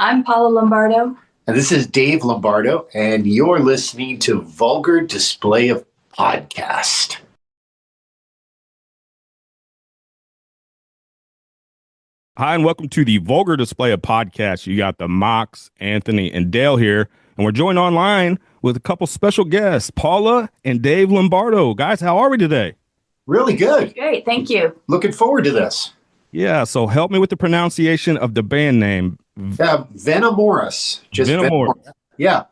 I'm Paula Lombardo. And this is Dave Lombardo, and you're listening to Vulgar Display of Podcast. Hi, and welcome to the Vulgar Display of Podcast. You got the Mox, Anthony, and Dale here, and we're joined online with a couple special guests, Paula and Dave Lombardo. Guys, how are we today? Really good. Great, thank you. Looking forward to this. Yeah, so help me with the pronunciation of the band name. Venamoris. Just Venamoris. Yeah.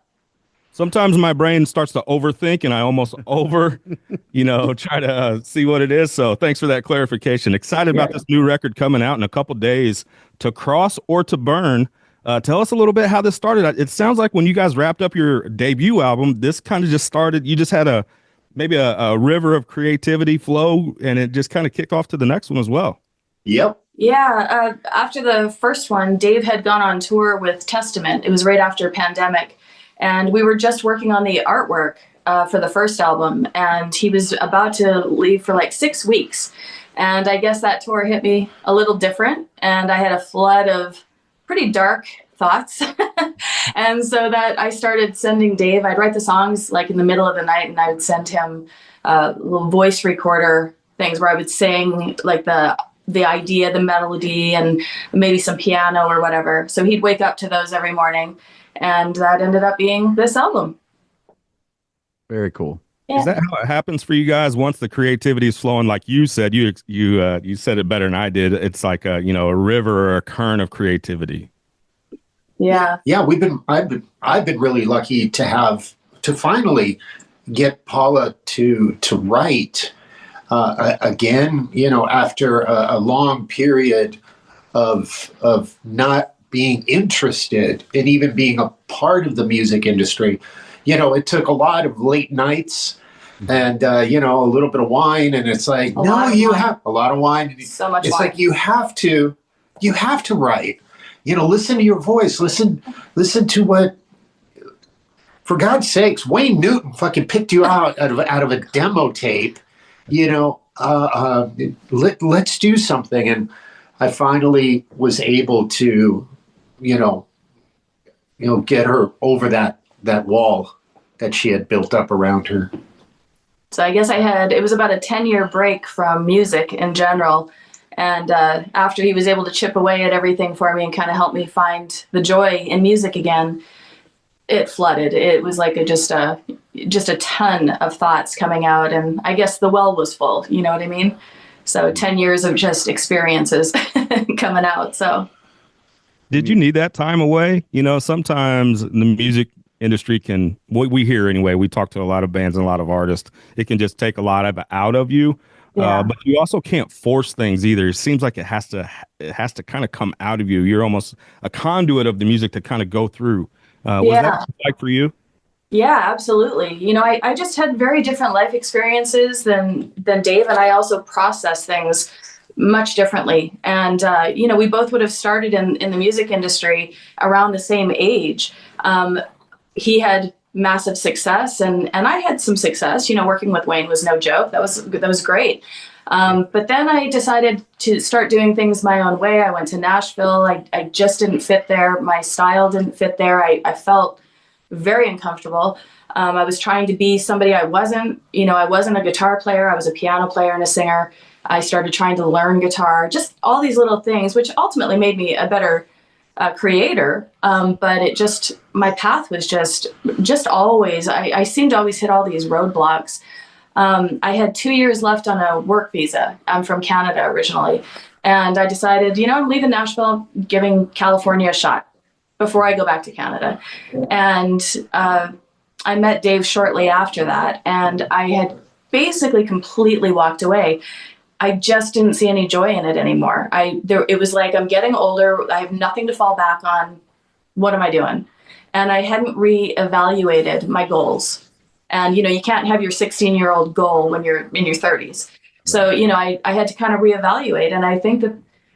Sometimes my brain starts to overthink and I almost try to see what it is. So thanks for that clarification. Excited about this new record coming out in a couple days, To Cross or To Burn. Tell us a little bit how this started. It sounds like when you guys wrapped up your debut album, this kind of just started. You just had maybe a river of creativity flow, and it just kind of kicked off to the next one as well. Yep. Yeah, after the first one, Dave had gone on tour with Testament. It was right after pandemic. And we were just working on the artwork for the first album. And he was about to leave for like 6 weeks. And I guess that tour hit me a little different. And I had a flood of pretty dark thoughts. And so that I started sending Dave, I'd write the songs like in the middle of the night, and I would send him little voice recorder things where I would sing like the idea, the melody, and maybe some piano or whatever. So he'd wake up to those every morning, and that ended up being this album. Very cool. Yeah. Is that how it happens for you guys once the creativity is flowing? Like you said, you said it better than I did. It's like a river or a current of creativity. Yeah. Yeah, I've been really lucky to finally get Paula to write again, after a long period of not being interested in even being a part of the music industry. It took a lot of late nights and, a little bit of wine, and it's like, have a lot of wine. So much it's wine. like you have to write, listen to your voice, listen to what, for God's sakes, Wayne Newton fucking picked you out of a demo tape. Let's do something. And I finally was able to, get her over that wall that she had built up around her. So I guess it was about a 10-year break from music in general. And after he was able to chip away at everything for me and kind of help me find the joy in music again, it flooded. It was like just a ton of thoughts coming out, and I guess the well was full, you know what I mean? So 10 years of just experiences coming out. So did you need that time away? Sometimes the music industry can, what we hear anyway, we talk to a lot of bands and a lot of artists, it can just take a lot of it out of you. Yeah. But you also can't force things either. It seems like it has to kind of come out of you. You're almost a conduit of the music to kind of go through. Was that like for you? Yeah, absolutely. I just had very different life experiences than Dave, and I also process things much differently. And, we both would have started in the music industry around the same age. He had massive success, and I had some success. Working with Wayne was no joke. That was great. But then I decided to start doing things my own way. I went to Nashville. I just didn't fit there. My style didn't fit there. I felt very uncomfortable. I was trying to be somebody I wasn't. I wasn't a guitar player. I was a piano player and a singer. I started trying to learn guitar, just all these little things, which ultimately made me a better creator. But my path was just always, I seemed to always hit all these roadblocks. I had 2 years left on a work visa. I'm from Canada originally. And I decided, I'm leaving Nashville, giving California a shot before I go back to Canada. And I met Dave shortly after that. And I had basically completely walked away. I just didn't see any joy in it anymore. It was like, I'm getting older. I have nothing to fall back on. What am I doing? And I hadn't reevaluated my goals. And, you can't have your 16-year-old goal when you're in your 30s. So, I had to kind of reevaluate. And I think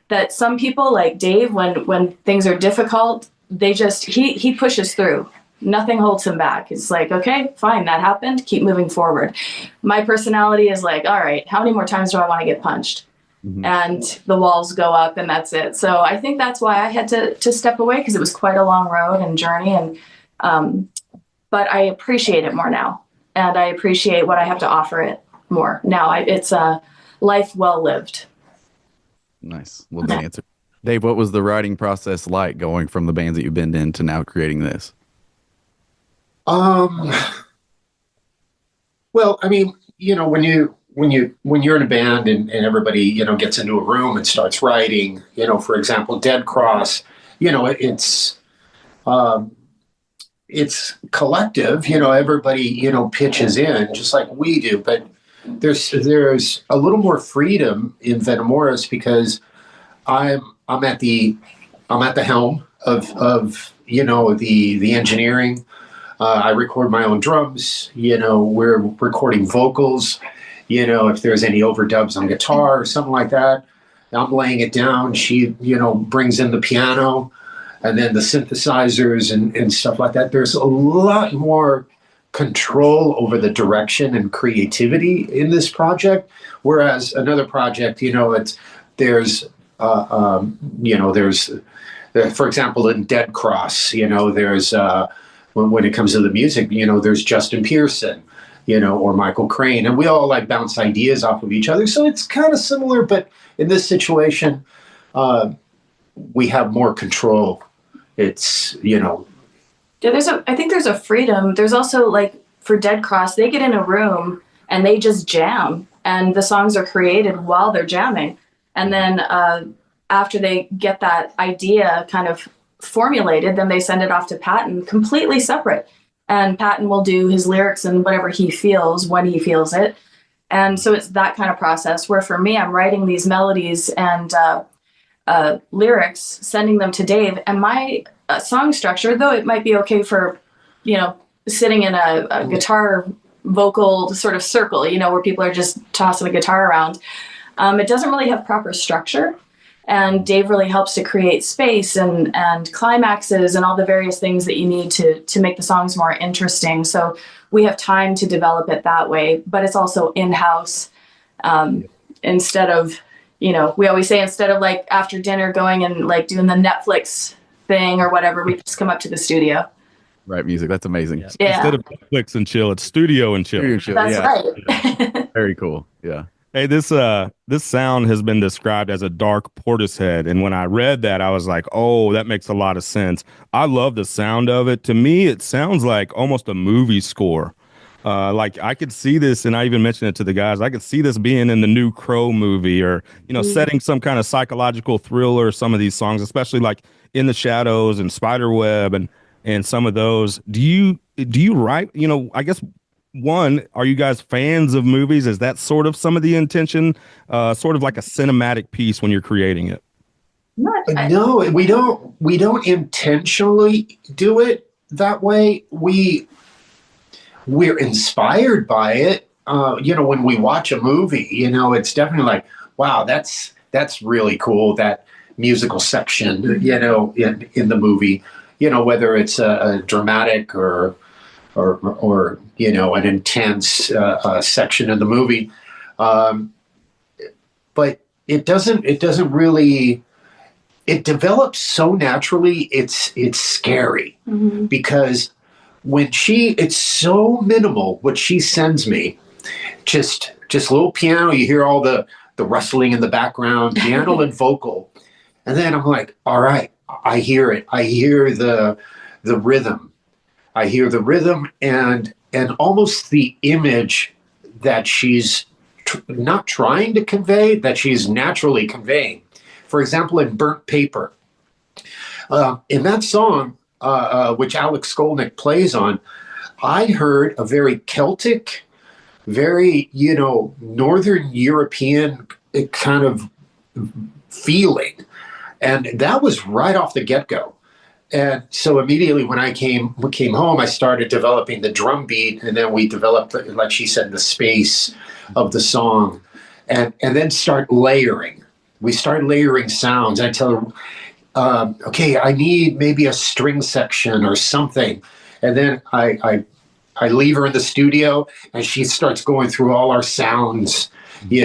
that some people like Dave, when things are difficult, he pushes through. Nothing holds him back. It's like, okay, fine, that happened. Keep moving forward. My personality is like, all right, how many more times do I want to get punched? and the walls go up and that's it. So I think that's why I had to step away, because it was quite a long road and journey. And but I appreciate it more now, and I appreciate what I have to offer it more now. It's a life well lived. Nice. Well, good answer. Dave, what was the writing process like going from the bands that you've been in to now creating this? Well, I mean, when you're in a band and everybody, gets into a room and starts writing, for example, Dead Cross, it's collective, everybody, pitches in just like we do, but there's a little more freedom in Venamoris because I'm at the helm of the engineering. I record my own drums. We're recording vocals. If there's any overdubs on guitar or something like that, I'm laying it down. She, brings in the piano and then the synthesizers and stuff like that. There's a lot more control over the direction and creativity in this project. Whereas another project, there's for example, in Dead Cross, there's when it comes to the music, there's Justin Pearson, or Michael Crane, and we all like bounce ideas off of each other. So it's kind of similar, but in this situation, we have more control. It's, Yeah, I think there's a freedom. There's also, like, for Dead Cross, they get in a room and they just jam, and the songs are created while they're jamming. And then after they get that idea kind of formulated, then they send it off to Patton completely separate. And Patton will do his lyrics and whatever he feels when he feels it. And so it's that kind of process where for me, I'm writing these melodies and lyrics, sending them to Dave. And my song structure, though it might be okay for, sitting in a guitar vocal sort of circle, where people are just tossing a guitar around, it doesn't really have proper structure. And Dave really helps to create space and climaxes and all the various things that you need to make the songs more interesting. So we have time to develop it that way, but it's also in-house. Instead of, we always say, instead of like after dinner going and like doing the Netflix thing or whatever, we just come up to the studio. Right, music. That's amazing. Yeah. Instead of Netflix and chill, it's studio and chill. That's right. Very cool. Yeah. Hey, this sound has been described as a dark Portishead, and when I read that, I was like, "Oh, that makes a lot of sense." I love the sound of it. To me, it sounds like almost a movie score. Like I could see this, and I even mentioned it to the guys. I could see this being in the new Crow movie, or setting some kind of psychological thriller. Some of these songs, especially like In the Shadows and Spiderweb, and some of those. Do you write? I guess. One, are you guys fans of movies? Is that sort of some of the intention, sort of like a cinematic piece when you're creating it? No, we don't intentionally do it that way. We're inspired by it. When we watch a movie, it's definitely like, wow, that's really cool. That musical section, in the movie, whether it's a dramatic or an intense section of the movie, but it doesn't really. It develops so naturally. It's scary because it's so minimal. What she sends me, just a little piano. You hear all the rustling in the background, piano and vocal, and then I'm like, all right, I hear it. I hear the rhythm. I hear the rhythm and almost the image that she's not trying to convey, that she's naturally conveying. For example, in Burnt Paper, in that song, which Alex Skolnick plays on, I heard a very Celtic, very, Northern European kind of feeling. And that was right off the get-go. And so immediately when we came home, I started developing the drum beat, and then we developed, like she said, the space of the song, and then start layering. We start layering sounds. I tell her, okay, I need maybe a string section or something. And then I leave her in the studio, and she starts going through all our sounds,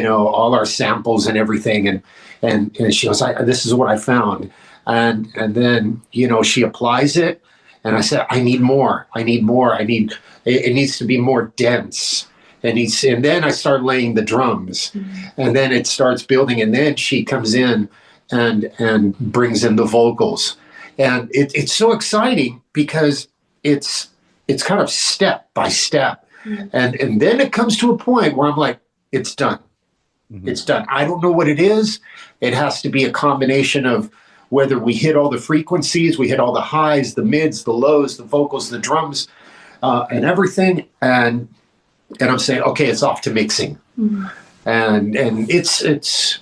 all our samples and everything. And she was like, this is what I found. And then, she applies it. And I said, I need more. It needs to be more dense. And then I start laying the drums, and then it starts building. And then she comes in and brings in the vocals. And it's so exciting because it's kind of step by step. And then it comes to a point where I'm like, it's done. It's done. I don't know what it is. It has to be a combination of whether we hit all the frequencies, we hit all the highs, the mids, the lows, the vocals, the drums, and everything. And I'm saying, okay, it's off to mixing. And it's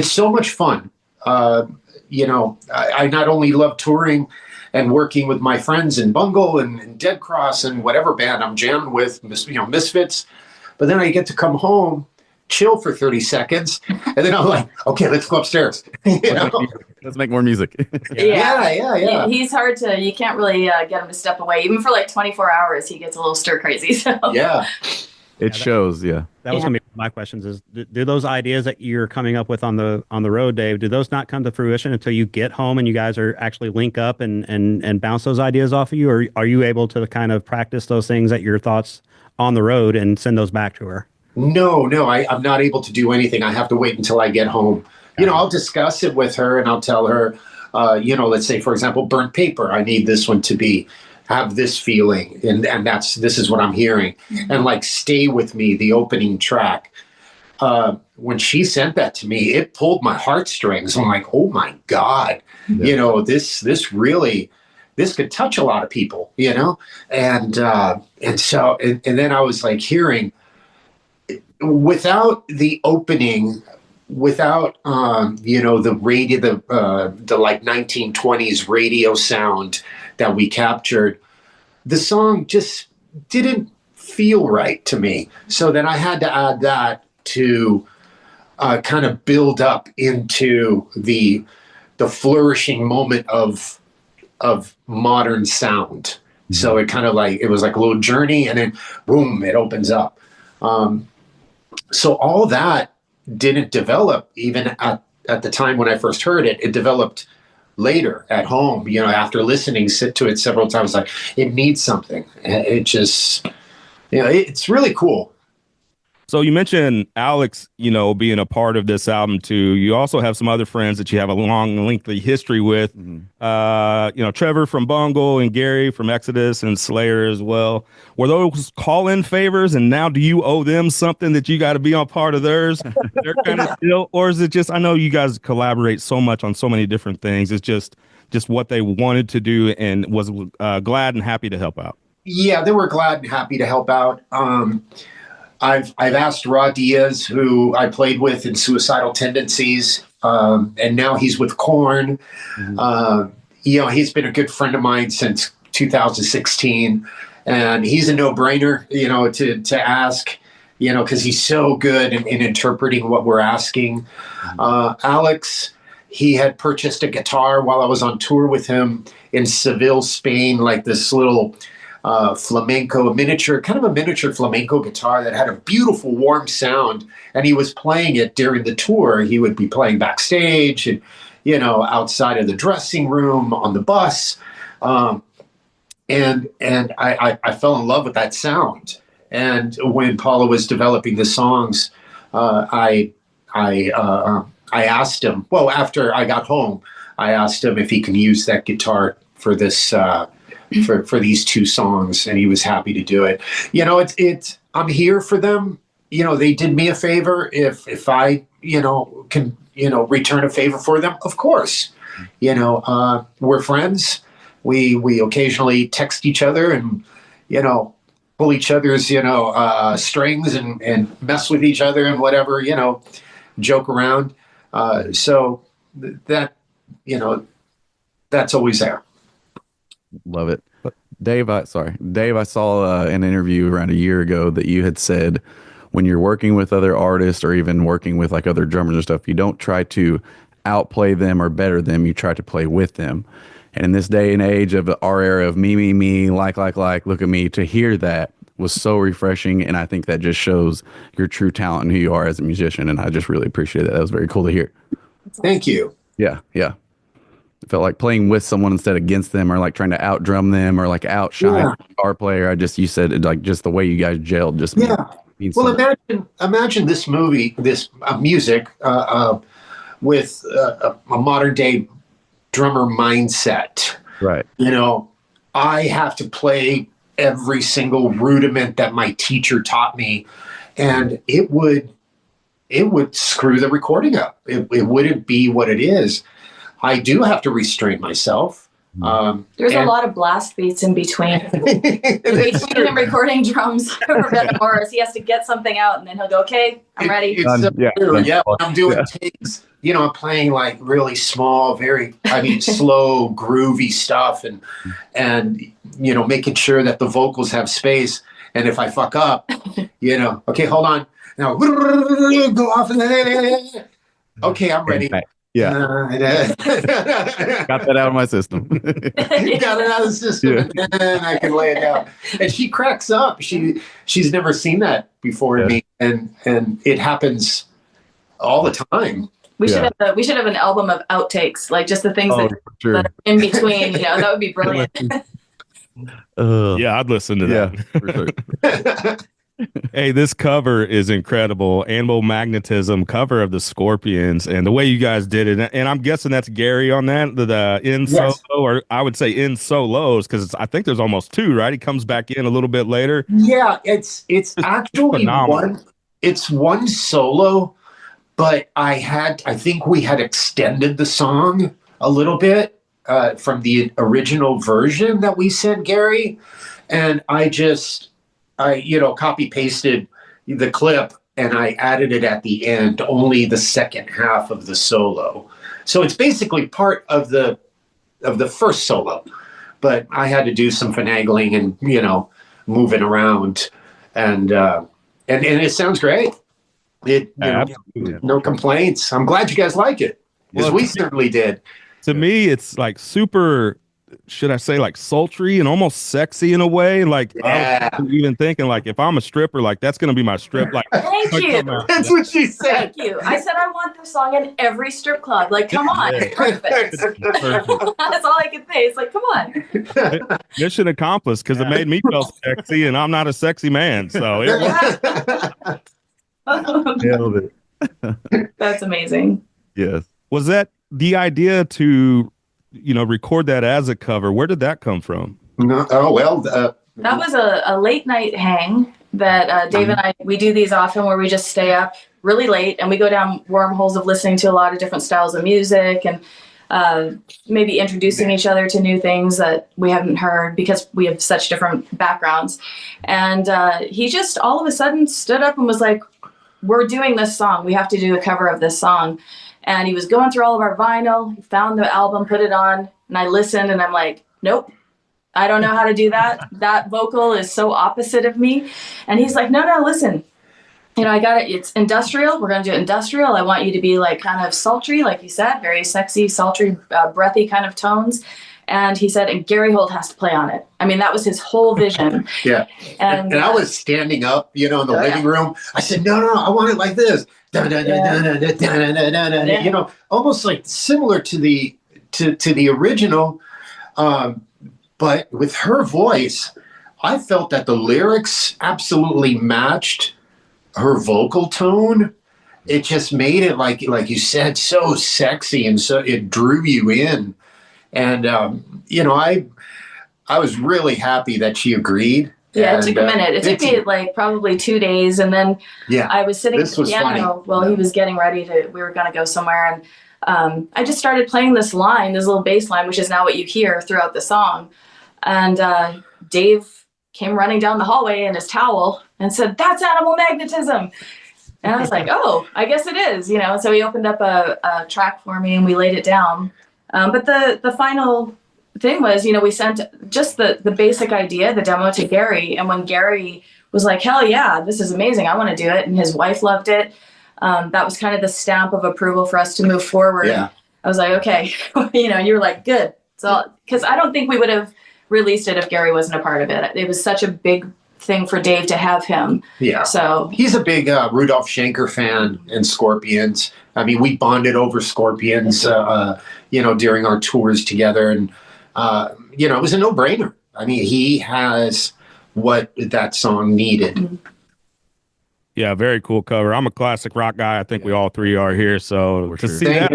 so much fun. I not only love touring and working with my friends in Bungle and Dead Cross and whatever band I'm jamming with, Misfits, but then I get to come home, chill for 30 seconds, and then I'm like, okay, let's go upstairs. Let's make more music. Yeah. He's hard to, you can't really get him to step away. Even for like 24 hours, he gets a little stir crazy. So Yeah. It shows, yeah. That was going to be my questions is, do those ideas that you're coming up with on the road, Dave, do those not come to fruition until you get home and you guys are actually link up and bounce those ideas off of you? Or are you able to kind of practice those things at your thoughts on the road and send those back to her? No, I'm not able to do anything. I have to wait until I get home. I'll discuss it with her and I'll tell her, let's say, for example, Burnt Paper. I need this one to have this feeling. And this is what I'm hearing. And like Stay With Me, the opening track. When she sent that to me, it pulled my heartstrings. I'm like, oh my God, this could touch a lot of people, and so then I was like hearing, without the opening, without the radio, the like 1920s radio sound that we captured, the song just didn't feel right to me. So then I had to add that to kind of build up into the flourishing moment of modern sound. So it kind of like, it was like a little journey, and then boom, it opens up. So all that didn't develop even at the time when I first heard it. It developed later at home, after listening to it several times, like it needs something. It just, it's really cool. So you mentioned Alex, being a part of this album too. You also have some other friends that you have a long, lengthy history with. Trevor from Bungle and Gary from Exodus and Slayer as well. Were those call-in favors, and now do you owe them something that you got to be on part of theirs? They're kind of still, or is it just? I know you guys collaborate so much on so many different things. It's just what they wanted to do, and was glad and happy to help out. Yeah, they were glad and happy to help out. I've asked Raw Diaz, who I played with in Suicidal Tendencies, and now he's with Korn. He's been a good friend of mine since 2016, and he's a no-brainer, to ask, because he's so good in interpreting what we're asking. Alex, he had purchased a guitar while I was on tour with him in Seville, Spain, like this little flamenco, kind of a miniature flamenco guitar that had a beautiful warm sound, and he was playing it during the tour. He would be playing backstage and outside of the dressing room, on the bus, and I fell in love with that sound. And when Paula was developing the songs, I asked him, well, after I got home, I asked him if he can use that guitar for this for these two songs, and he was happy to do it. I'm here for them. They did me a favor. If I can return a favor for them, of course. We're friends. We occasionally text each other and pull each other's strings and mess with each other and whatever, joke around. So that that's always there. Love it. Dave, I saw an interview around a year ago that you had said when you're working with other artists or even working with like other drummers and stuff, you don't try to outplay them or better them. You try to play with them. And in this day and age of our era of me, like, look at me, to hear that was so refreshing. And I think that just shows your true talent and who you are as a musician. And I just really appreciate that. That was very cool to hear. Thank you. Yeah. Yeah. It felt like playing with someone instead against them, or like trying to outdrum them, or like outshine the guitar player. You said it, like, just the way you guys gelled just means Well, so imagine this movie, this music with a modern day drummer mindset. right. You know, I have to play every single rudiment that my teacher taught me, and it would screw the recording up. It wouldn't be what it is. I do have to restrain myself. There's a lot of blast beats in between. Between him recording drums for Venamoris, he has to get something out, and then he'll go, "Okay, I'm ready." It's so true. Yeah, when I'm doing takes, you know, I'm playing like really small, slow, groovy stuff, and you know, making sure that the vocals have space. And if I fuck up, you know, okay, hold on, now go off. Okay, I'm ready. Yeah. Got that out of my system. Got it out of the system, and then I can lay it down. And she cracks up. She's never seen that before in me, and it happens all the time. We should have an album of outtakes, like just the things that are in between. You know, that would be brilliant. Yeah, I'd listen to that. For sure. Hey, this cover is incredible. Animal Magnetism cover of the Scorpions, and the way you guys did it. And I'm guessing that's Gary on that, the in solo, or I would say in solos, because I think there's almost two, right? He comes back in a little bit later. Yeah, it's actually one solo, but I think we had extended the song a little bit from the original version that we sent Gary, and I copy pasted the clip and I added it at the end, only the second half of the solo. So it's basically part of the first solo, but I had to do some finagling and, you know, moving around, and it sounds great. No complaints. I'm glad you guys like it, because we certainly did. To me, it's like super, should I say, like sultry and almost sexy in a way. Like, I was even thinking, like, if I'm a stripper, like, that's going to be my strip. Like, thank you. That's what she said. Thank you. I said I want this song in every strip club. Like, come on, it's perfect. That's all I can say. It's like, come on. Mission accomplished, because it made me feel sexy, and I'm not a sexy man. So Nailed it. That's amazing. Yes. Was that the idea to, you know, record that as a cover? Where did that come from? That was a late night hang that Dave and I, we do these often, where we just stay up really late and we go down wormholes of listening to a lot of different styles of music, and maybe introducing each other to new things that we haven't heard, because we have such different backgrounds. And he just all of a sudden stood up and was like, "We're doing this song. We have to do a cover of this song." And he was going through all of our vinyl, he found the album, put it on, and I listened, and I'm like, nope, I don't know how to do that. That vocal is so opposite of me. And he's like, no, listen, you know, I got it. It's industrial. We're going to do it industrial. I want you to be like kind of sultry, like you said, very sexy, sultry, breathy kind of tones. And he said, and Gary Holt has to play on it. I mean, that was his whole vision. Yeah. And I was standing up, you know, in the living room. I said, no, I want it like this. You know, almost like similar to the original. But with her voice, I felt that the lyrics absolutely matched her vocal tone. It just made it, like you said, so sexy, and so it drew you in. And you know, I was really happy that she agreed. Yeah, it took a minute. It took me like probably 2 days, and then I was sitting at the piano while he was getting ready we were going to go somewhere, and I just started playing this line, this little bass line, which is now what you hear throughout the song. And Dave came running down the hallway in his towel and said, "That's animal magnetism." And I was like, "Oh, I guess it is," you know. So he opened up a track for me and we laid it down. But the final thing was, you know, we sent just the basic idea, the demo, to Gary. And when Gary was like, "Hell yeah, this is amazing, I want to do it," and his wife loved it, that was kind of the stamp of approval for us to move forward. Yeah. I was like, okay, you know, you're like, good. So, because I don't think we would have released it if Gary wasn't a part of it. It was such a big thing for Dave to have him. Yeah. So he's a big Rudolf Schenker fan and Scorpions. I mean, we bonded over Scorpions, during our tours together. And, it was a no-brainer. I mean, he has what that song needed. Yeah, very cool cover. I'm a classic rock guy. I think we all three are here. So to see that,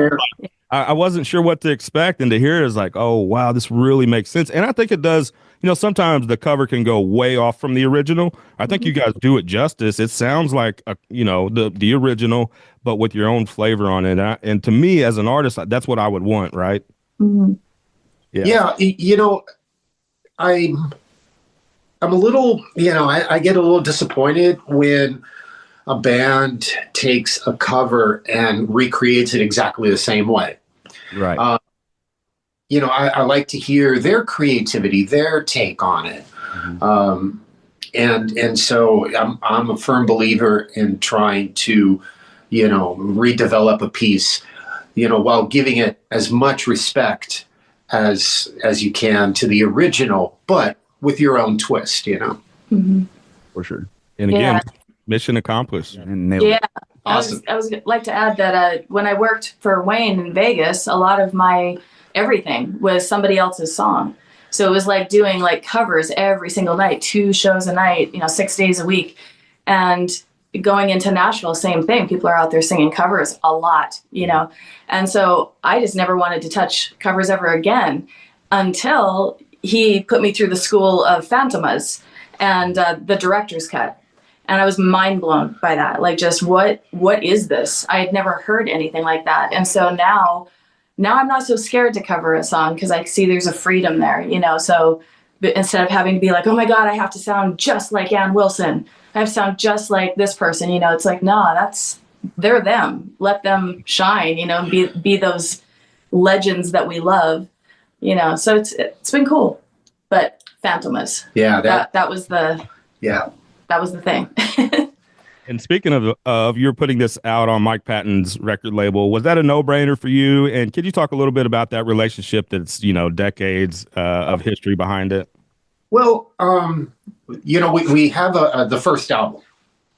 I wasn't sure what to expect. And to hear it is like, oh, wow, this really makes sense. And I think it does. Sometimes the cover can go way off from the original. I think you guys do it justice. It sounds like, the original, but with your own flavor on it. And to me, as an artist, that's what I would want, right? Mm-hmm. Yeah. I'm a little, I get a little disappointed when a band takes a cover and recreates it exactly the same way. Right. I like to hear their creativity, their take on it. Mm-hmm. And so I'm a firm believer in trying to, redevelop a piece, while giving it as much respect as you can to the original, but with your own twist, Mm-hmm. For sure. And again, mission accomplished. Yeah. Awesome. I was like to add that when I worked for Wayne in Vegas, a lot of my everything was somebody else's song. So it was like doing like covers every single night, 2 shows a night, 6 days a week. And going into Nashville, same thing. People are out there singing covers a lot, And so I just never wanted to touch covers ever again until he put me through the school of Phantomas and the director's cut. And I was mind blown by that. Like, just what is this? I had never heard anything like that. And so now I'm not so scared to cover a song because I see there's a freedom there, So instead of having to be like, oh my God, I have to sound just like Ann Wilson, I have to sound just like this person, it's like, no, they're them. Let them shine, be those legends that we love, So it's been cool. But Phantomas, that was the thing. And speaking of you're putting this out on Mike Patton's record label, was that a no-brainer for you? And could you talk a little bit about that relationship that's, decades of history behind it? Well, we have the first album.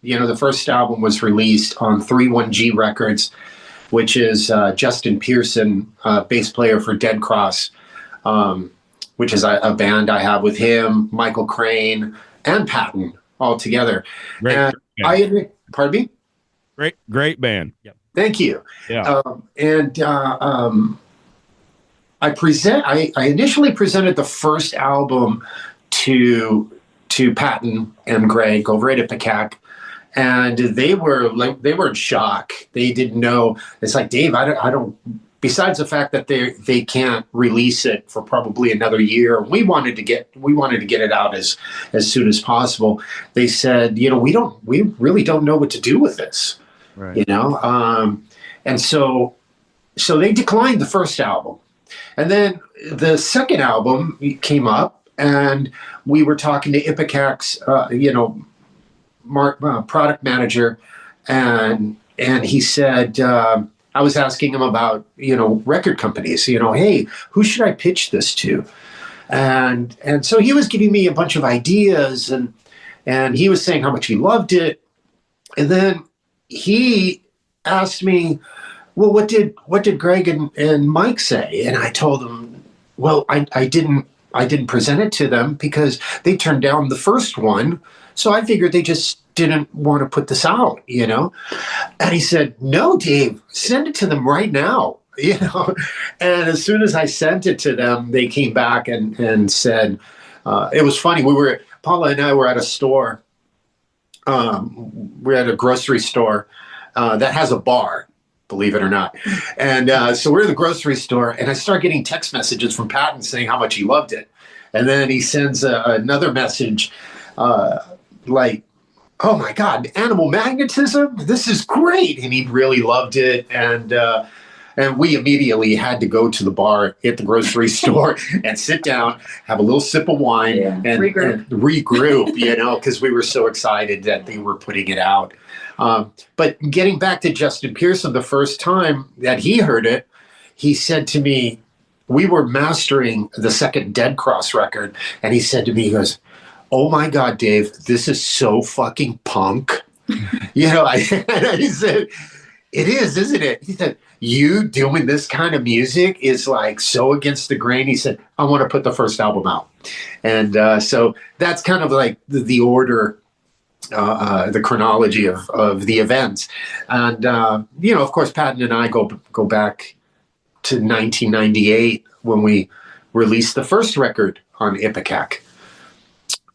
The first album was released on 31G Records, which is Justin Pearson, bass player for Dead Cross, which is a band I have with him, Michael Crane, and Patton all together. Great. Pardon me? Great band. Yep. Thank you. Yeah. I initially presented the first album to Patton and Greg over at Ipecac, and they were in shock. They didn't know. It's like, Dave, I don't. Besides the fact that they can't release it for probably another year, we wanted to get it out as soon as possible. They said, we really don't know what to do with this, right. And so they declined the first album, and then the second album came up, and we were talking to Ipecac's, product manager, and he said. I was asking him about, record companies, hey, who should I pitch this to? And so he was giving me a bunch of ideas, and he was saying how much he loved it. And then he asked me, well, what did Greg and Mike say? And I told him, well, I didn't present it to them because they turned down the first one. So I figured they just didn't want to put this out, And he said, no, Dave, send it to them right now, And as soon as I sent it to them, they came back and said, it was funny. Paula and I were at a store. We're at a grocery store that has a bar, believe it or not. And so we're in the grocery store, and I start getting text messages from Patton saying how much he loved it. And then he sends another message like, oh my God, animal magnetism, this is great. And he really loved it. And we immediately had to go to the bar at the grocery store and sit down, have a little sip of wine and regroup, because we were so excited that they were putting it out. But getting back to Justin Pearson, the first time that he heard it, he said to me, we were mastering the second Dead Cross record. And he said to me, he goes, "Oh my God, Dave, this is so fucking punk." I said, "It is, isn't it?" He said, "You doing this kind of music is like so against the grain." He said, "I want to put the first album out." And so that's kind of like the order, the chronology of the events. And, of course, Patton and I go back to 1998 when we released the first record on Ipecac,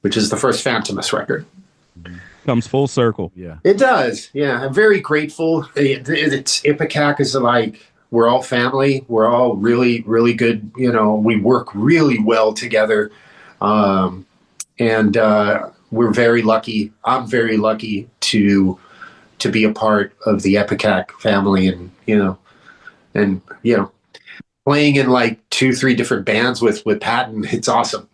which is the first Phantomus record. Comes full circle. Yeah. It does. Yeah. I'm very grateful. It's Ipecac is like, we're all family. We're all really, really good. We work really well together. And we're very lucky. I'm very lucky to be a part of the Ipecac family, and playing in like 2-3 different bands with Patton. It's awesome.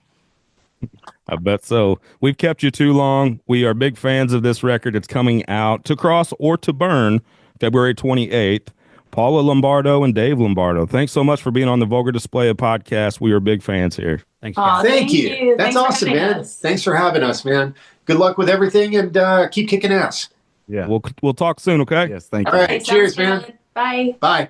I bet so. We've kept you too long. We are big fans of this record. It's coming out To Cross or To Burn, February 28th. Paula Lombardo and Dave Lombardo, thanks so much for being on the Vulgar Display podcast. We are big fans here. Thanks. Thank you. That's awesome, man. Thanks for having us, man. Good luck with everything, and keep kicking ass. Yeah. We'll talk soon, okay? Yes, thank All you. right. Cheers, man. Bye. Bye.